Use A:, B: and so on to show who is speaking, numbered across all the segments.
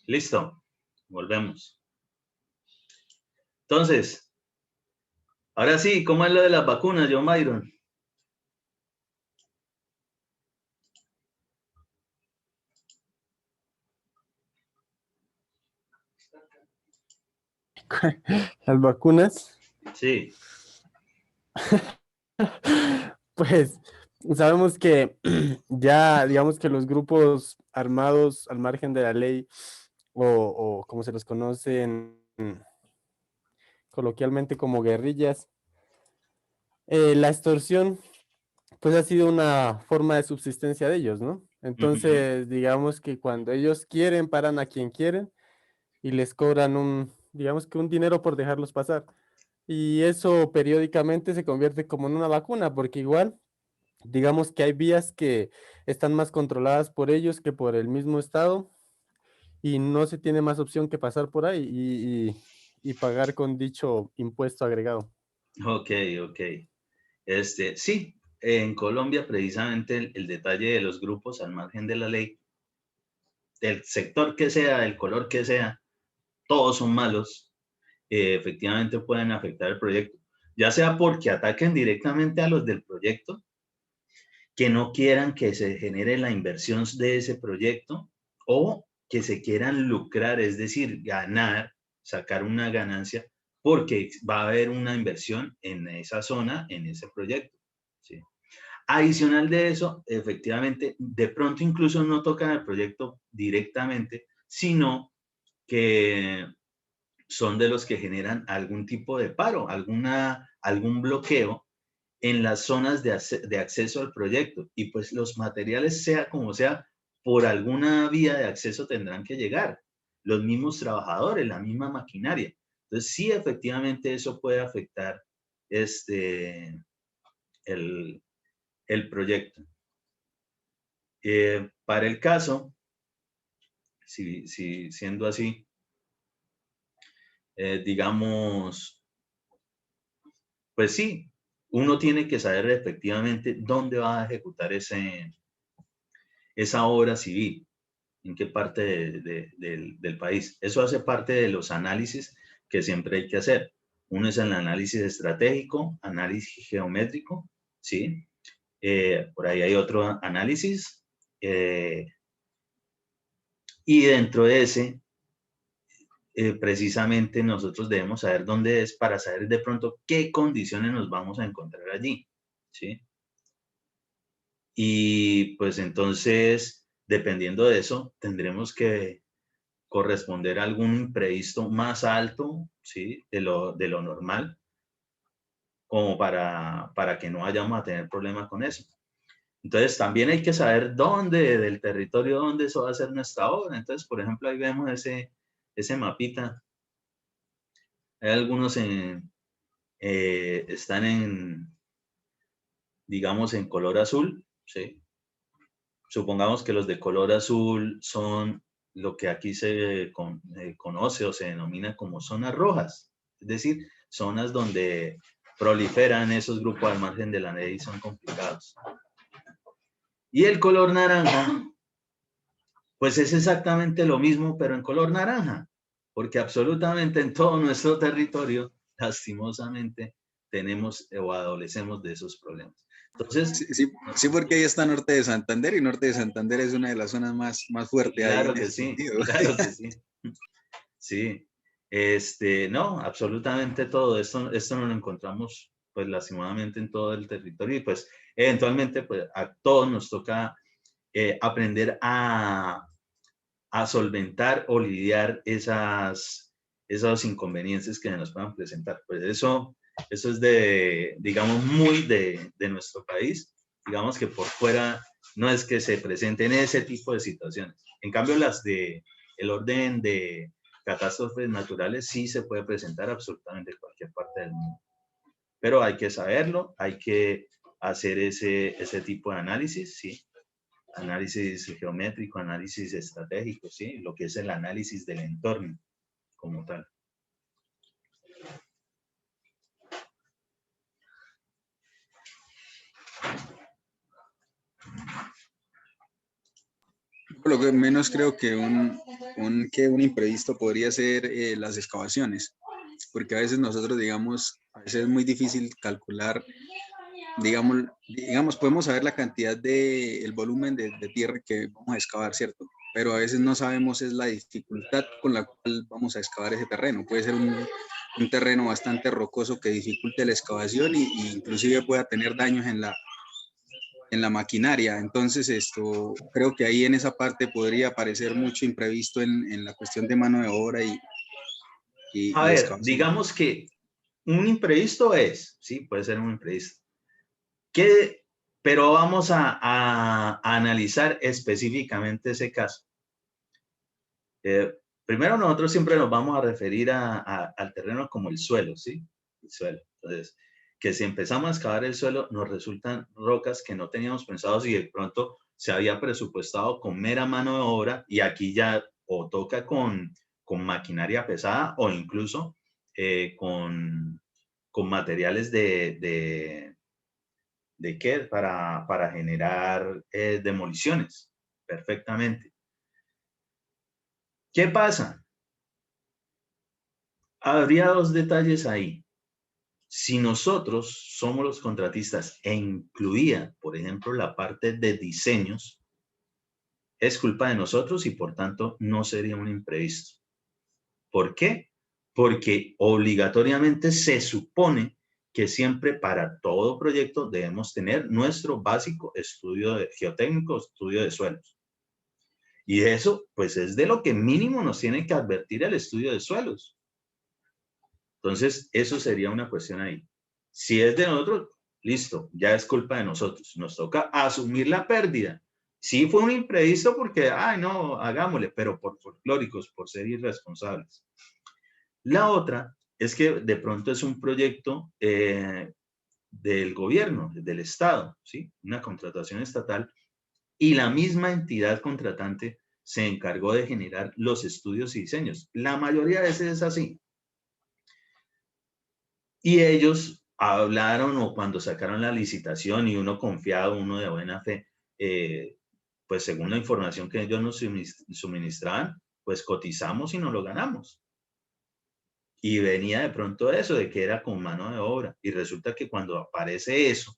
A: Listo, volvemos. Entonces, ahora sí, ¿cómo es lo de las vacunas, John Byron?
B: Las vacunas,
A: Sí.
B: pues sabemos que ya, digamos que los grupos armados al margen de la ley o como se los conocen coloquialmente como guerrillas, la extorsión pues ha sido una forma de subsistencia de ellos, ¿no?
A: Ujú.
B: Entonces, digamos que cuando ellos quieren, paran a quien quieren y les cobran digamos que un dinero por dejarlos pasar. Y eso periódicamente se convierte como en una vacuna, porque igual, digamos que hay vías que están más controladas por ellos que por el mismo Estado y no se tiene más opción que pasar por ahí y pagar con dicho impuesto agregado.
A: Ok, ok. Sí, en Colombia precisamente el detalle de los grupos al margen de la ley, del sector que sea, del color que sea, todos son malos, efectivamente pueden afectar el proyecto, ya sea porque ataquen directamente a los del proyecto, que no quieran que se genere la inversión de ese proyecto o que se quieran lucrar, es decir, ganar, sacar una ganancia, porque va a haber una inversión en esa zona, en ese proyecto. ¿Sí? Adicional de eso, efectivamente, de pronto incluso no tocan el proyecto directamente, sino que son de los que generan algún tipo de paro, algún bloqueo en las zonas de acceso al proyecto. Y pues los materiales, sea como sea, por alguna vía de acceso tendrán que llegar. Los mismos trabajadores, la misma maquinaria. Entonces, sí, efectivamente, eso puede afectar el, el proyecto. Para el caso, si siendo así, digamos, pues sí, uno tiene que saber efectivamente dónde va a ejecutar esa obra civil, en qué parte del país. Eso hace parte de los análisis que siempre hay que hacer. Uno es el análisis estratégico, análisis geométrico, ¿sí? Por ahí hay otro análisis. Y dentro de ese, precisamente nosotros debemos saber dónde es para saber de pronto qué condiciones nos vamos a encontrar allí, ¿sí? Y pues entonces, dependiendo de eso, tendremos que corresponder a algún imprevisto más alto, ¿sí? De lo normal, como para que no vayamos a tener problemas con eso. Entonces, también hay que saber dónde, del territorio, dónde eso va a ser nuestra obra. Entonces, por ejemplo, ahí vemos ese mapita. Hay algunos están digamos, en color azul, ¿sí? Supongamos que los de color azul son lo que aquí se conoce o se denomina como zonas rojas, es decir, zonas donde proliferan esos grupos al margen de la ley y son complicados. Y el color naranja, pues es exactamente lo mismo, pero en color naranja, porque absolutamente en todo nuestro territorio, lastimosamente, tenemos o adolecemos de esos problemas. Entonces,
C: Sí, sí, sí, porque ahí está Norte de Santander y Norte de Santander es una de las zonas más fuertes ahí
A: claro
C: en
A: que
C: ese
A: sí,
C: sentido.
A: claro que sí. Sí, no, absolutamente todo. Esto no lo encontramos, pues, lastimadamente en todo el territorio y, pues, eventualmente, pues, a todos nos toca aprender a solventar o lidiar esos inconvenientes que nos puedan presentar. Pues eso es digamos, muy de nuestro país. Digamos que por fuera no es que se presenten ese tipo de situaciones. En cambio, el orden de catástrofes naturales sí se puede presentar absolutamente en cualquier parte del mundo. Pero hay que saberlo, hay que hacer ese tipo de análisis, sí. Análisis geométrico, análisis estratégico, sí. Lo que es el análisis del entorno como tal.
C: Por lo que menos creo que un imprevisto podría ser las excavaciones, porque a veces nosotros, digamos, a veces es muy difícil calcular, digamos, podemos saber la cantidad el volumen de tierra que vamos a excavar, ¿cierto? Pero a veces no sabemos es la dificultad con la cual vamos a excavar ese terreno. Puede ser un terreno bastante rocoso que dificulte la excavación y inclusive pueda tener daños en la maquinaria. Entonces, creo que ahí en esa parte podría aparecer mucho imprevisto en la cuestión de mano de obra
A: A
C: y
A: ver,
C: excavación.
A: digamos que un imprevisto sí, puede ser un imprevisto. ¿Qué? Pero vamos a analizar específicamente ese caso. Primero, nosotros siempre nos vamos a referir al terreno como el suelo, ¿sí? El suelo. Entonces, que si empezamos a excavar el suelo, nos resultan rocas que no teníamos pensado y de pronto se había presupuestado con mera mano de obra y aquí ya o toca con maquinaria pesada o incluso con materiales ¿de qué? Para generar demoliciones, perfectamente. ¿Qué pasa? Habría dos detalles ahí. Si nosotros somos los contratistas e incluía, por ejemplo, la parte de diseños, es culpa de nosotros y por tanto no sería un imprevisto. ¿Por qué? Porque obligatoriamente se supone que siempre para todo proyecto debemos tener nuestro básico estudio geotécnico, estudio de suelos. Y eso, pues es de lo que mínimo nos tiene que advertir el estudio de suelos. Entonces, eso sería una cuestión ahí. Si es de nosotros, listo, ya es culpa de nosotros. Nos toca asumir la pérdida. Sí fue un imprevisto porque, ay, no, hagámosle, pero por folclóricos, por ser irresponsables. La otra es que de pronto es un proyecto del gobierno, del Estado, ¿sí? Una contratación estatal y la misma entidad contratante se encargó de generar los estudios y diseños. La mayoría de veces es así. Y ellos hablaron o cuando sacaron la licitación y uno confiado, uno de buena fe, pues según la información que ellos nos suministraban, pues cotizamos y nos lo ganamos. Y venía de pronto eso, de que era con mano de obra. Y resulta que cuando aparece eso,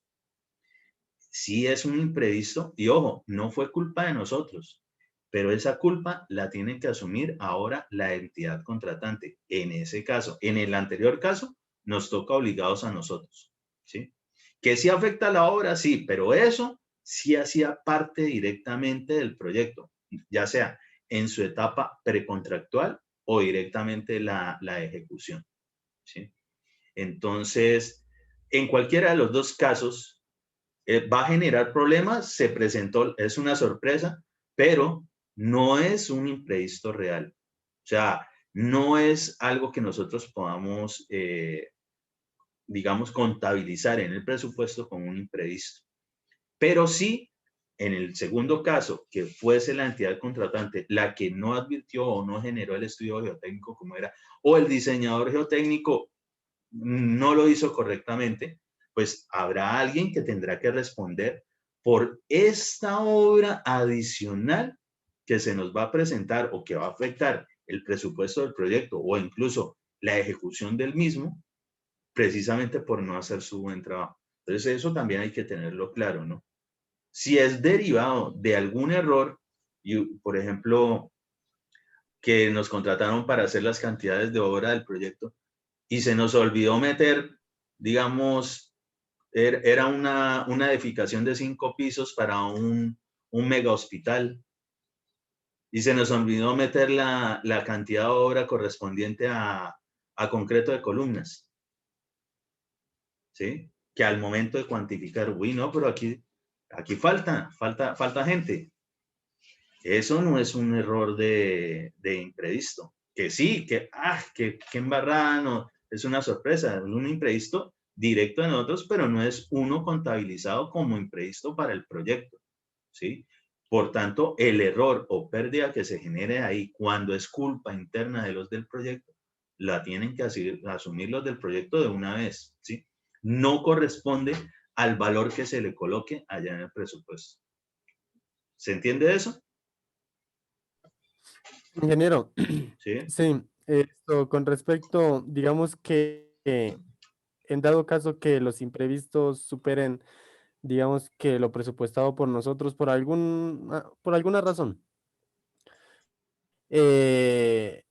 A: sí es un imprevisto. Y ojo, no fue culpa de nosotros, pero esa culpa la tiene que asumir ahora la entidad contratante. En ese caso, en el anterior caso, nos toca obligados a nosotros, ¿sí? Que sí afecta a la obra, sí, pero eso sí hacía parte directamente del proyecto, ya sea en su etapa precontractual o directamente la ejecución, ¿sí? Entonces, en cualquiera de los dos casos, va a generar problemas, se presentó, es una sorpresa, pero no es un imprevisto real. O sea, no es algo que nosotros podamos, digamos, contabilizar en el presupuesto como un imprevisto. Pero sí, en el segundo caso, que fuese la entidad contratante la que no advirtió o no generó el estudio geotécnico como era, o el diseñador geotécnico no lo hizo correctamente, pues habrá alguien que tendrá que responder por esta obra adicional que se nos va a presentar o que va a afectar el presupuesto del proyecto o incluso la ejecución del mismo, precisamente por no hacer su buen trabajo. Entonces eso también hay que tenerlo claro, ¿no? Si es derivado de algún error, y, por ejemplo, que nos contrataron para hacer las cantidades de obra del proyecto y se nos olvidó meter, digamos, era una edificación de 5 pisos para un mega hospital y se nos olvidó meter la cantidad de obra correspondiente a concreto de columnas, ¿sí? Que al momento de cuantificar, uy, no, pero aquí falta gente. Eso no es un error de imprevisto. Que sí, que embarrada, no, es una sorpresa, es un imprevisto directo de nosotros, pero no es uno contabilizado como imprevisto para el proyecto, ¿sí? Por tanto, el error o pérdida que se genere ahí cuando es culpa interna de los del proyecto, la tienen que asumir los del proyecto de una vez, ¿sí? No corresponde al valor que se le coloque allá en el presupuesto. ¿Se entiende eso?
B: Ingeniero,
A: ¿sí?
B: sí, esto con respecto, digamos que en dado caso que los imprevistos superen, digamos que lo presupuestado por nosotros por alguna razón, eh,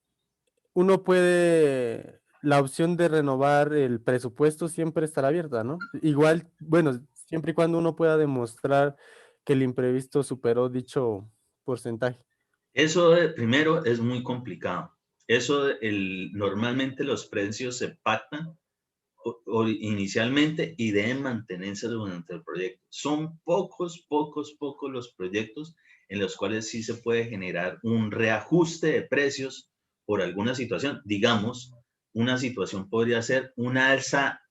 B: uno puede, la opción de renovar el presupuesto siempre estará abierta, ¿no? Igual, bueno, siempre y cuando uno pueda demostrar que el imprevisto superó dicho porcentaje.
A: Eso primero es muy complicado. Eso, normalmente los precios se pactan inicialmente y deben mantenerse durante el proyecto. Son pocos los proyectos en los cuales sí se puede generar un reajuste de precios por alguna situación. Digamos, una situación podría ser una alza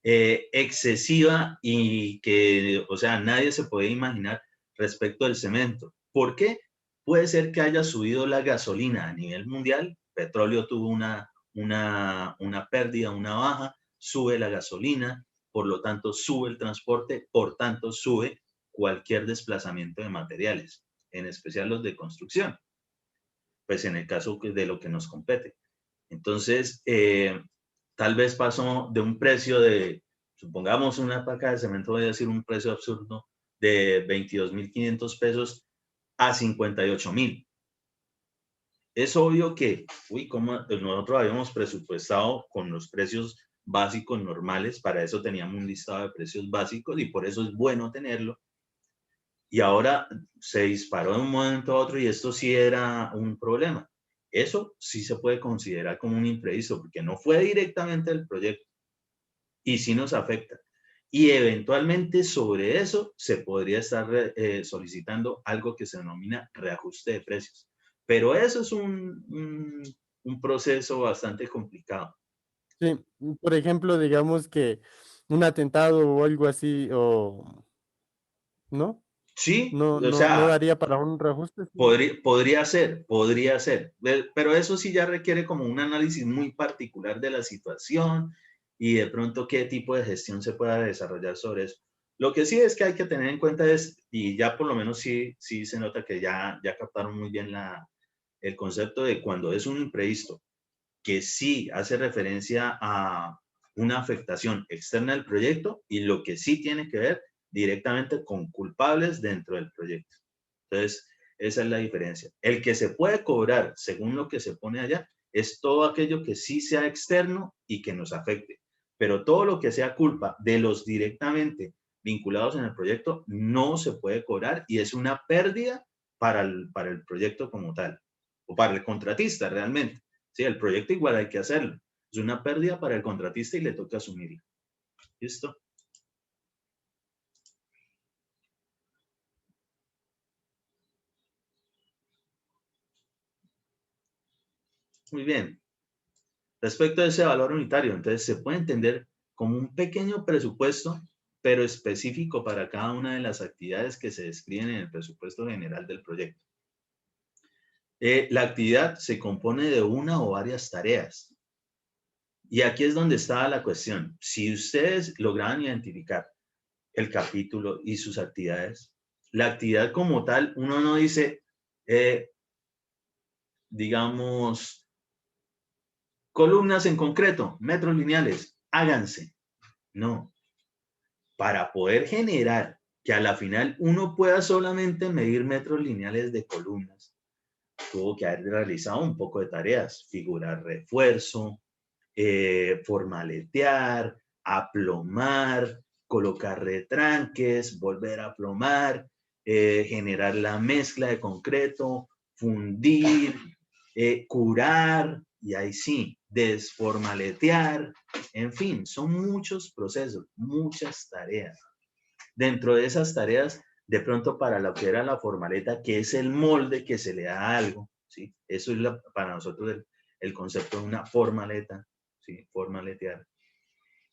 A: excesiva y que, o sea, nadie se puede imaginar respecto del cemento. ¿Por qué? Puede ser que haya subido la gasolina a nivel mundial, petróleo tuvo una pérdida, una baja, sube la gasolina, por lo tanto sube el transporte, por tanto sube cualquier desplazamiento de materiales, en especial los de construcción, pues en el caso de lo que nos compete. Entonces, tal vez pasó de un precio de, supongamos una paca de cemento, voy a decir un precio absurdo, de 22.500 pesos a 58.000. Es obvio que, como nosotros habíamos presupuestado con los precios básicos normales, para eso teníamos un listado de precios básicos y por eso es bueno tenerlo. Y ahora se disparó de un momento a otro y esto sí era un problema. Eso sí se puede considerar como un imprevisto porque no fue directamente el proyecto y sí nos afecta. Y eventualmente sobre eso se podría estar solicitando algo que se denomina reajuste de precios. Pero eso es un proceso bastante complicado.
B: Sí, por ejemplo, digamos que un atentado o algo así, o ¿no?
A: Sí, o
B: No
A: sea,
B: daría para un reajuste. Sí.
A: podría ser, pero eso sí ya requiere como un análisis muy particular de la situación y de pronto qué tipo de gestión se pueda desarrollar sobre eso. Lo que sí es que hay que tener en cuenta es, y ya por lo menos sí se nota que ya captaron muy bien el concepto de cuando es un imprevisto, que sí hace referencia a una afectación externa del proyecto y lo que sí tiene que ver directamente con culpables dentro del proyecto. Entonces, esa es la diferencia. El que se puede cobrar según lo que se pone allá es todo aquello que sí sea externo y que nos afecte. Pero todo lo que sea culpa de los directamente vinculados en el proyecto no se puede cobrar y es una pérdida para el proyecto como tal o para el contratista realmente. Sí, el proyecto igual hay que hacerlo. Es una pérdida para el contratista y le toca asumirlo. ¿Listo? Muy bien. Respecto a ese valor unitario, entonces se puede entender como un pequeño presupuesto, pero específico para cada una de las actividades que se describen en el presupuesto general del proyecto. La actividad se compone de una o varias tareas. Y aquí es donde está la cuestión. Si ustedes lograban identificar el capítulo y sus actividades, la actividad como tal, uno no dice, digamos, columnas en concreto, metros lineales, háganse. No, para poder generar que a la final uno pueda solamente medir metros lineales de columnas, tuvo que haber realizado un poco de tareas, figurar refuerzo, formaletear, aplomar, colocar retranques, volver a aplomar, generar la mezcla de concreto, fundir, curar, y ahí sí, desformaletear, en fin, son muchos procesos, muchas tareas. Dentro de esas tareas, de pronto para lo que era la formaleta, que es el molde que se le da a algo, ¿sí? Eso es para nosotros el concepto de una formaleta, ¿sí? Formaletear.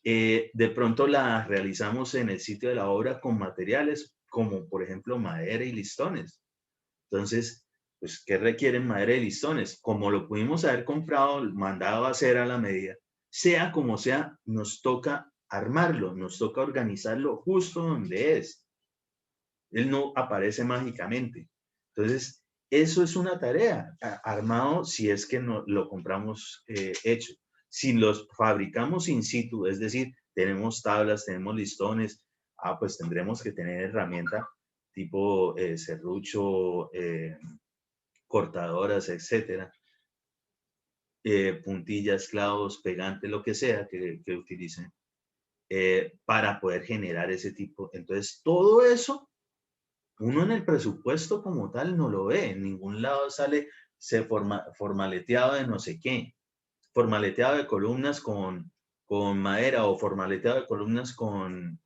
A: De pronto la realizamos en el sitio de la obra con materiales como por ejemplo madera y listones. Entonces, pues, ¿qué requieren madera y listones? Como lo pudimos haber comprado, mandado a hacer a la medida, sea como sea, nos toca armarlo, nos toca organizarlo justo donde es. Él no aparece mágicamente. Entonces, eso es una tarea armado si es que no lo compramos hecho. Si los fabricamos in situ, es decir, tenemos tablas, tenemos listones, pues tendremos que tener herramienta tipo serrucho, cortadoras, etcétera, puntillas, clavos, pegantes, lo que sea que utilicen para poder generar ese tipo. Entonces, todo eso, uno en el presupuesto como tal no lo ve. En ningún lado sale formaleteado de no sé qué. Formaleteado de columnas con madera o formaleteado de columnas con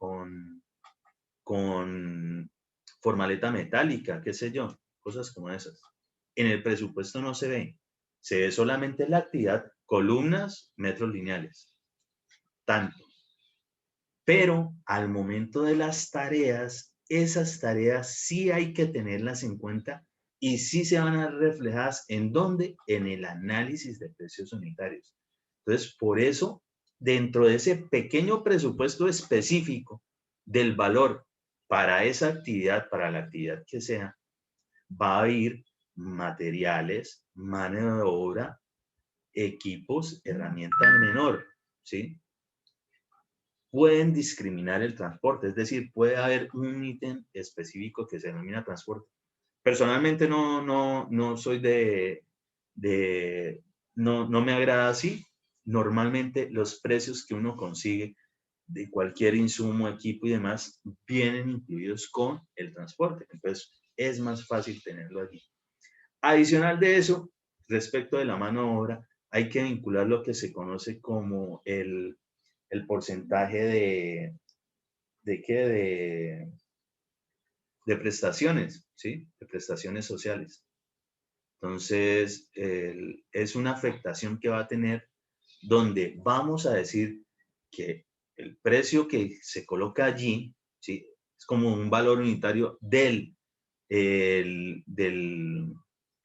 A: formaleta metálica, qué sé yo, cosas como esas. En el presupuesto no se ve. Se ve solamente la actividad, columnas, metros lineales. Tanto. Pero al momento de las tareas, esas tareas sí hay que tenerlas en cuenta y sí se van a ver reflejadas en dónde, en el análisis de precios unitarios. Entonces, por eso, dentro de ese pequeño presupuesto específico del valor para esa actividad, para la actividad que sea, va a ir materiales, mano de obra, equipos, herramienta menor, ¿sí? Pueden discriminar el transporte, es decir, puede haber un ítem específico que se denomina transporte. Personalmente no soy no me agrada así. Normalmente los precios que uno consigue de cualquier insumo, equipo y demás vienen incluidos con el transporte. Entonces es más fácil tenerlo allí. Adicional de eso, respecto de la mano de obra, hay que vincular lo que se conoce como el porcentaje de prestaciones, ¿sí? De prestaciones sociales. Entonces, es una afectación que va a tener donde vamos a decir que el precio que se coloca allí, ¿sí? Es como un valor unitario el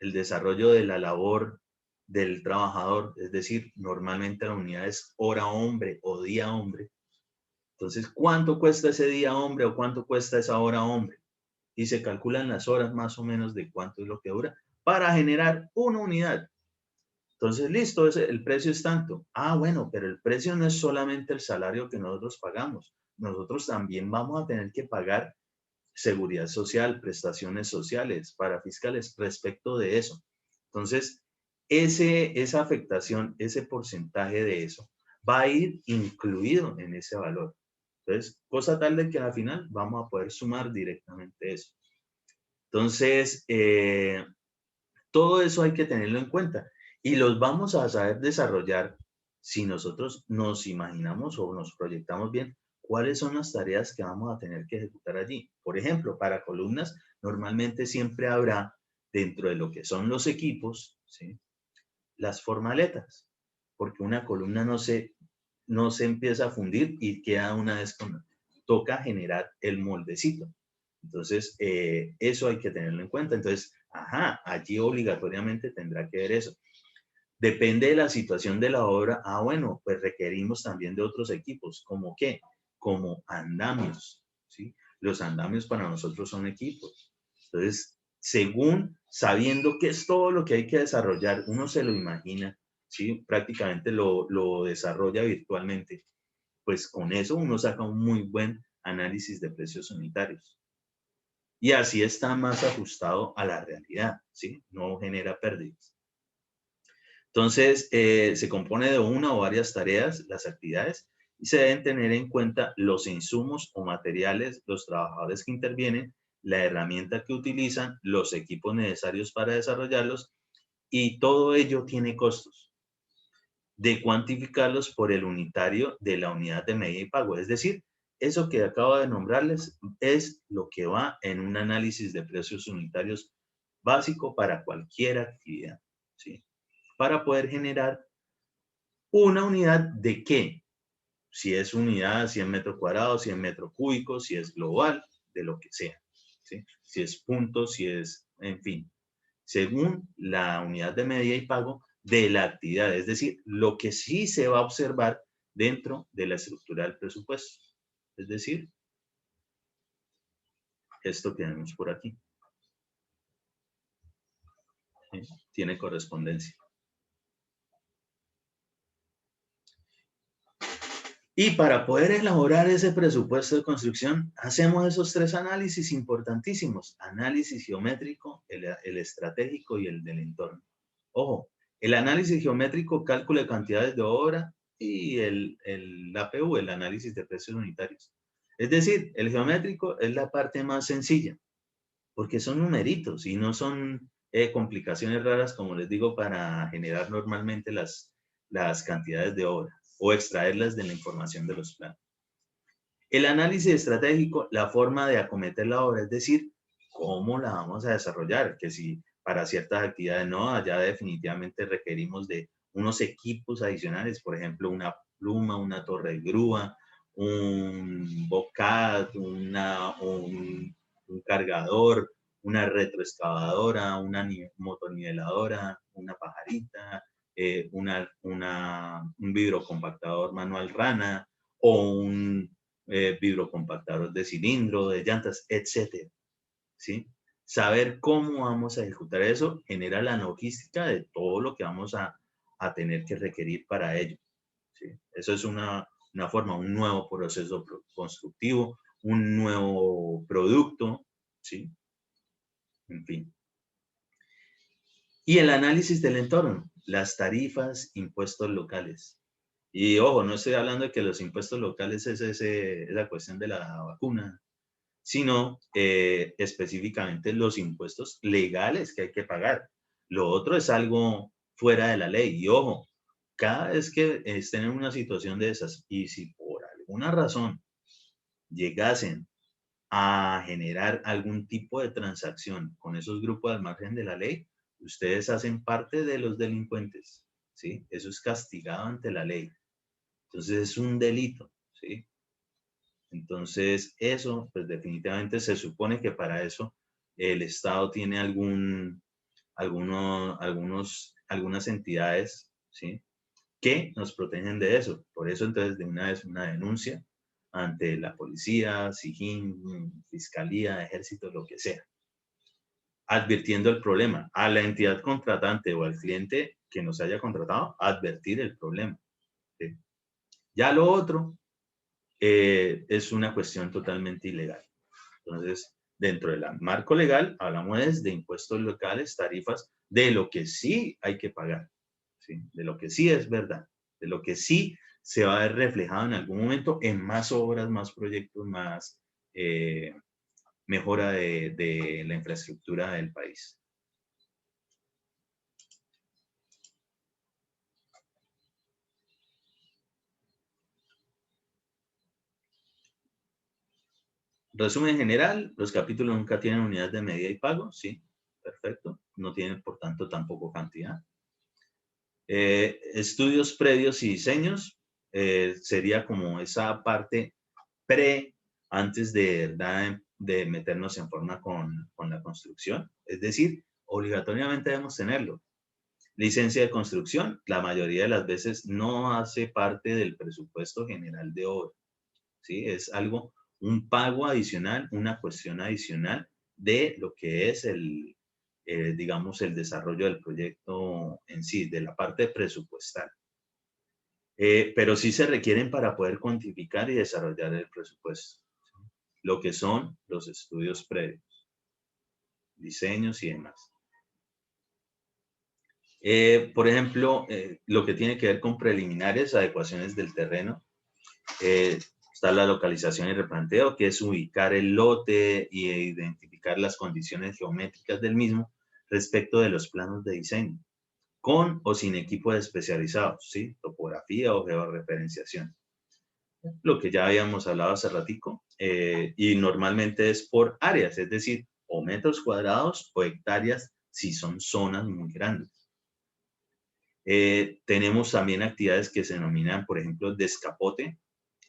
A: desarrollo de la labor del trabajador, es decir, normalmente la unidad es hora hombre o día hombre. Entonces, ¿cuánto cuesta ese día hombre o cuánto cuesta esa hora hombre? Y se calculan las horas más o menos de cuánto es lo que dura para generar una unidad. Entonces, listo, el precio es tanto. Ah, bueno, pero el precio no es solamente el salario que nosotros pagamos. Nosotros también vamos a tener que pagar seguridad social, prestaciones sociales para fiscales respecto de eso. Entonces, esa afectación, ese porcentaje de eso, va a ir incluido en ese valor. Entonces, cosa tal de que al final vamos a poder sumar directamente eso. Entonces, todo eso hay que tenerlo en cuenta y los vamos a saber desarrollar si nosotros nos imaginamos o nos proyectamos bien cuáles son las tareas que vamos a tener que ejecutar allí. Por ejemplo, para columnas, normalmente siempre habrá dentro de lo que son los equipos, ¿sí? Las formaletas, porque una columna no se empieza a fundir y queda una vez con... Toca generar el moldecito. Entonces, eso hay que tenerlo en cuenta. Entonces, allí obligatoriamente tendrá que ver eso. Depende de la situación de la obra. Bueno, pues requerimos también de otros equipos. ¿Cómo qué? Como andamios, ¿sí? Los andamios para nosotros son equipos. Entonces, según sabiendo qué es todo lo que hay que desarrollar, uno se lo imagina, ¿sí? Prácticamente lo desarrolla virtualmente. Pues con eso uno saca un muy buen análisis de precios unitarios. Y así está más ajustado a la realidad, ¿sí? No genera pérdidas. Entonces, se compone de una o varias tareas, las actividades, y se deben tener en cuenta los insumos o materiales, los trabajadores que intervienen, la herramienta que utilizan, los equipos necesarios para desarrollarlos, y todo ello tiene costos. De cuantificarlos por el unitario de la unidad de medida y pago. Es decir, eso que acabo de nombrarles es lo que va en un análisis de precios unitarios básico para cualquier actividad, ¿sí? Para poder generar una unidad de qué, si es unidad, si es metro cuadrado, si es metro cúbico, si es global, de lo que sea, ¿sí? Si es punto, si es, en fin, según la unidad de medida y pago de la actividad, es decir, lo que sí se va a observar dentro de la estructura del presupuesto, es decir, esto que tenemos por aquí. ¿sí? Tiene correspondencia. Y para poder elaborar ese presupuesto de construcción, hacemos esos 3 análisis importantísimos. Análisis geométrico, el estratégico y el del entorno. Ojo, el análisis geométrico, cálculo de cantidades de obra, y el APU, el análisis de precios unitarios. Es decir, el geométrico es la parte más sencilla, porque son numeritos y no son complicaciones raras, como les digo, para generar normalmente las cantidades de obra o extraerlas de la información de los planos. El análisis estratégico, la forma de acometer la obra, es decir, cómo la vamos a desarrollar, que si para ciertas actividades no, allá definitivamente requerimos de unos equipos adicionales, por ejemplo, una pluma, una torre de grúa, un bocat, un cargador, una retroexcavadora, una motoniveladora, una pajarita, un vidrocompactador manual rana o un vidrocompactador de cilindro, de llantas, etcétera, ¿sí? Saber cómo vamos a ejecutar eso genera la logística de todo lo que vamos a tener que requerir para ello, ¿sí? Eso es una forma, un nuevo proceso constructivo, un nuevo producto, ¿sí? En fin. Y el análisis del entorno, las tarifas, impuestos locales. Y ojo, no estoy hablando de que los impuestos locales es la cuestión de la vacuna, sino específicamente los impuestos legales que hay que pagar. Lo otro es algo fuera de la ley. Y ojo, cada vez que estén en una situación de esas y si por alguna razón llegasen a generar algún tipo de transacción con esos grupos al margen de la ley, ustedes hacen parte de los delincuentes, ¿sí? Eso es castigado ante la ley. Entonces es un delito, ¿sí? Entonces eso, pues definitivamente se supone que para eso el Estado tiene algunas entidades, ¿sí? Que nos protegen de eso. Por eso entonces de una vez una denuncia ante la policía, SIJIN, fiscalía, ejército, lo que sea, advirtiendo el problema a la entidad contratante o al cliente que nos haya contratado, advertir el problema, ¿sí? Ya lo otro es una cuestión totalmente ilegal. Entonces, dentro del marco legal, hablamos de impuestos locales, tarifas, de lo que sí hay que pagar, ¿sí? De lo que sí es verdad, de lo que sí se va a ver reflejado en algún momento en más obras, más proyectos, más mejora de la infraestructura del país. Resumen general, los capítulos nunca tienen unidad de medida y pago, sí, perfecto. No tienen, por tanto, tampoco cantidad. Estudios previos y diseños, sería como esa parte antes de meternos en forma con la construcción. Es decir, obligatoriamente debemos tenerlo. Licencia de construcción, la mayoría de las veces no hace parte del presupuesto general de obra, ¿sí? Es algo, un pago adicional, una cuestión adicional de lo que es digamos, el desarrollo del proyecto en sí, de la parte presupuestal. Pero sí se requieren para poder cuantificar y desarrollar el presupuesto, ¿sí? Lo que son los estudios previos, diseños y demás. Por ejemplo, lo que tiene que ver con preliminares, adecuaciones del terreno, está la localización y replanteo, que es ubicar el lote e identificar las condiciones geométricas del mismo respecto de los planos de diseño, con o sin equipos especializados, ¿sí? Topografía o georreferenciación. Lo que ya habíamos hablado hace ratico, y normalmente es por áreas, es decir, o metros cuadrados o hectáreas si son zonas muy grandes. Tenemos también actividades que se denominan, por ejemplo, descapote,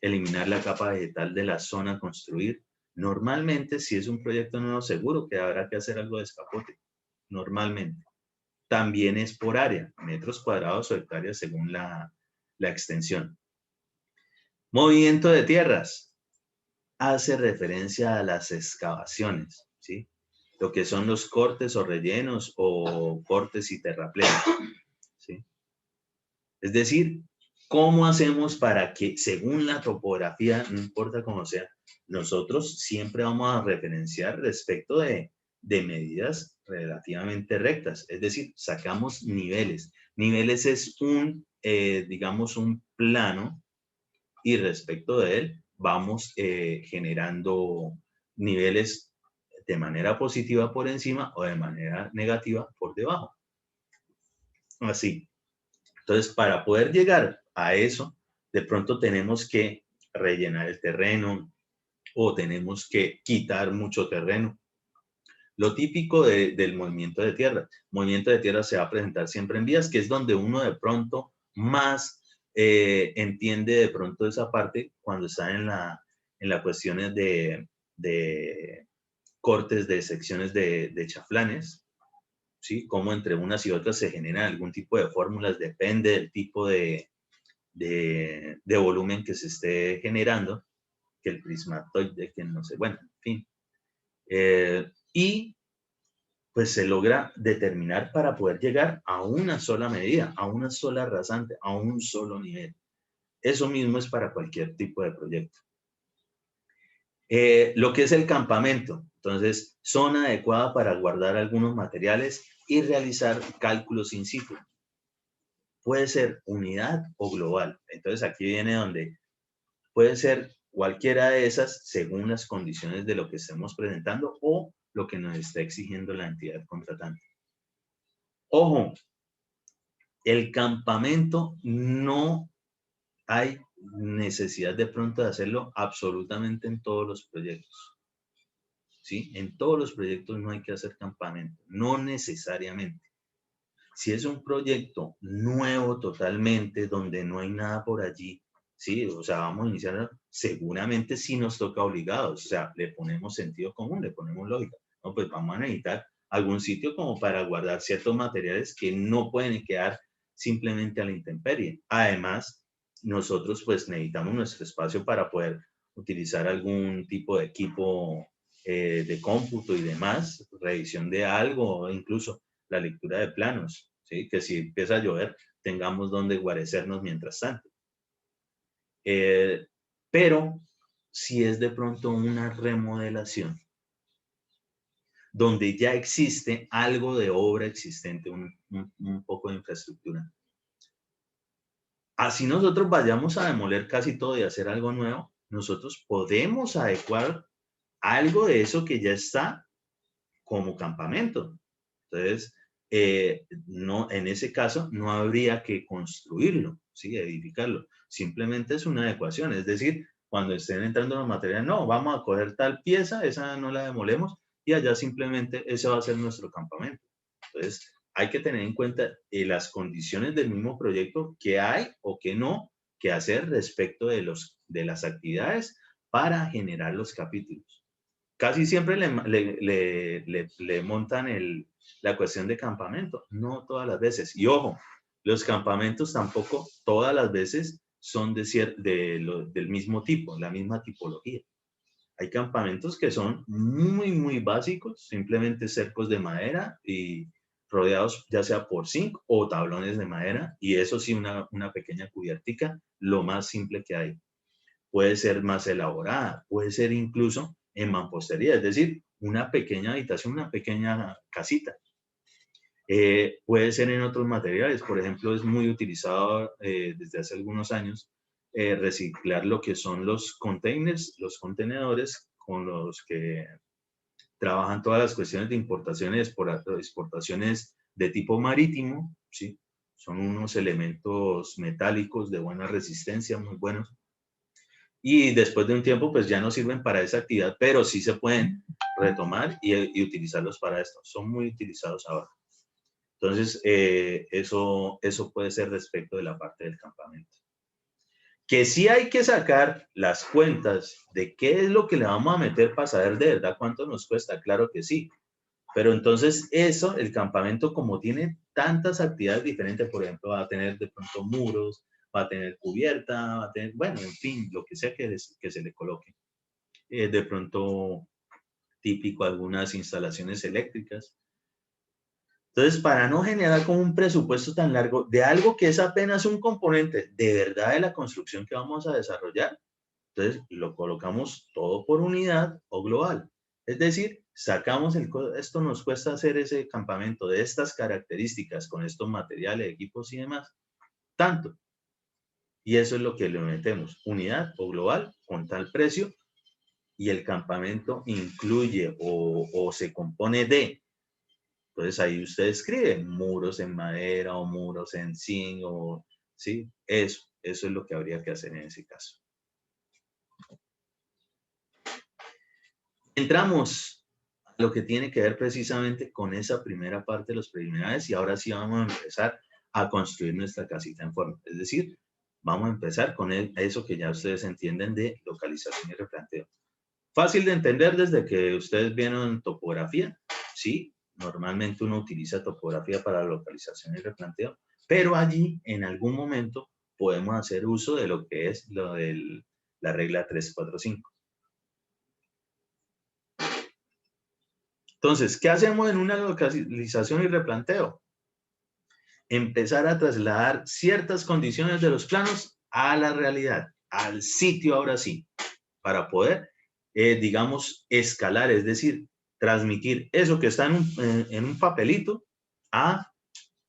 A: eliminar la capa vegetal de la zona a construir. Normalmente, si es un proyecto nuevo, seguro que habrá que hacer algo de descapote, normalmente. También es por área, metros cuadrados o hectáreas según la extensión. Movimiento de tierras hace referencia a las excavaciones, ¿sí? lo que son los cortes o rellenos o cortes y terraplenes, ¿sí? Es decir, ¿cómo hacemos para que, según la topografía, no importa cómo sea, nosotros siempre vamos a referenciar respecto de medidas relativamente rectas? Es decir, sacamos niveles. Niveles es digamos, un plano y respecto de él vamos generando niveles de manera positiva por encima o de manera negativa por debajo. Así. Entonces, para poder llegar a eso, de pronto tenemos que rellenar el terreno o tenemos que quitar mucho terreno. Lo típico del movimiento de tierra. El movimiento de tierra se va a presentar siempre en vías, que es donde uno de pronto más entiende de pronto esa parte cuando está en la cuestiones de cortes de secciones de chaflanes, ¿sí? Cómo entre unas y otras se genera algún tipo de fórmulas, depende del tipo de volumen que se esté generando, que el prismatoide, que no sé, bueno, en fin. Y pues se logra determinar para poder llegar a una sola medida, a una sola rasante, a un solo nivel. Eso mismo es para cualquier tipo de proyecto. Lo que es el campamento, entonces, zona adecuada para guardar algunos materiales y realizar cálculos in situ. Puede ser unidad o global. Entonces, aquí viene donde puede ser cualquiera de esas según las condiciones de lo que estemos presentando o lo que nos está exigiendo la entidad contratante. Ojo, el campamento no hay necesidad de pronto de hacerlo absolutamente en todos los proyectos. ¿Sí? En todos los proyectos no hay que hacer campamento, no necesariamente. Si es un proyecto nuevo totalmente, donde no hay nada por allí, sí, o sea, vamos a iniciar, seguramente sí nos toca obligados, o sea, le ponemos sentido común, le ponemos lógica. No, pues vamos a necesitar algún sitio como para guardar ciertos materiales que no pueden quedar simplemente a la intemperie. Además, nosotros pues necesitamos nuestro espacio para poder utilizar algún tipo de equipo de cómputo y demás, revisión de algo, incluso la lectura de planos, ¿sí? Que si empieza a llover, tengamos donde guarecernos mientras tanto. Pero si es de pronto una remodelación, donde ya existe algo de obra existente, un poco de infraestructura. Así nosotros vayamos a demoler casi todo y hacer algo nuevo, nosotros podemos adecuar algo de eso que ya está como campamento. Entonces, no, en ese caso no habría que construirlo, ¿sí? Edificarlo. Simplemente es una adecuación. Es decir, cuando estén entrando los materiales, no, vamos a coger tal pieza, esa no la demolemos y allá simplemente ese va a ser nuestro campamento. Entonces, hay que tener en cuenta las condiciones del mismo proyecto que hay o que no que hacer respecto de las actividades para generar los capítulos. Casi siempre le montan la cuestión de campamento, no todas las veces. Y ojo, los campamentos tampoco todas las veces son del mismo tipo, la misma tipología. Hay campamentos que son muy, muy básicos, simplemente cercos de madera y rodeados ya sea por zinc o tablones de madera, y eso sí, una pequeña cubiertica, lo más simple que hay. Puede ser más elaborada, puede ser incluso en mampostería, es decir, una pequeña habitación, una pequeña casita. Puede ser en otros materiales, por ejemplo, es muy utilizado desde hace algunos años reciclar lo que son los containers, los contenedores con los que trabajan todas las cuestiones de importaciones, exportaciones de tipo marítimo, ¿sí? Son unos elementos metálicos de buena resistencia, muy buenos. Y después de un tiempo, pues ya no sirven para esa actividad, pero sí se pueden retomar y utilizarlos para esto. Son muy utilizados ahora. Entonces, eso puede ser respecto de la parte del campamento. Que sí hay que sacar las cuentas de qué es lo que le vamos a meter para saber de verdad cuánto nos cuesta, claro que sí. Pero entonces eso, el campamento como tiene tantas actividades diferentes, por ejemplo, va a tener de pronto muros, va a tener cubierta, va a tener, bueno, en fin, lo que sea que se le coloque. De pronto típico algunas instalaciones eléctricas. Entonces, para no generar como un presupuesto tan largo de algo que es apenas un componente de verdad de la construcción que vamos a desarrollar, entonces lo colocamos todo por unidad o global. Es decir, sacamos esto nos cuesta hacer ese campamento de estas características con estos materiales, equipos y demás, tanto. Y eso es lo que le metemos, unidad o global con tal precio, y el campamento incluye o se compone de. Entonces ahí usted escribe muros en madera o muros en zinc, o, ¿sí? Eso es lo que habría que hacer en ese caso. Entramos a lo que tiene que ver precisamente con esa primera parte de los preliminares, y ahora sí vamos a empezar a construir nuestra casita en forma. Es decir, vamos a empezar con eso que ya ustedes entienden de localización y replanteo. Fácil de entender desde que ustedes vieron topografía, ¿sí? Normalmente uno utiliza topografía para localización y replanteo, pero allí en algún momento podemos hacer uso de lo que es la regla 345. Entonces, ¿qué hacemos en una localización y replanteo? Empezar a trasladar ciertas condiciones de los planos a la realidad, al sitio ahora sí, para poder, digamos, escalar, es decir, transmitir eso que está en un papelito a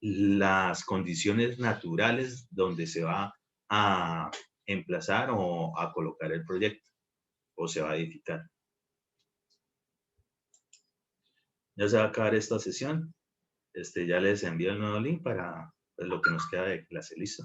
A: las condiciones naturales donde se va a emplazar o a colocar el proyecto o se va a edificar. Ya se va a acabar esta sesión. Ya les envío el nuevo link para lo que nos queda de clase. Listo.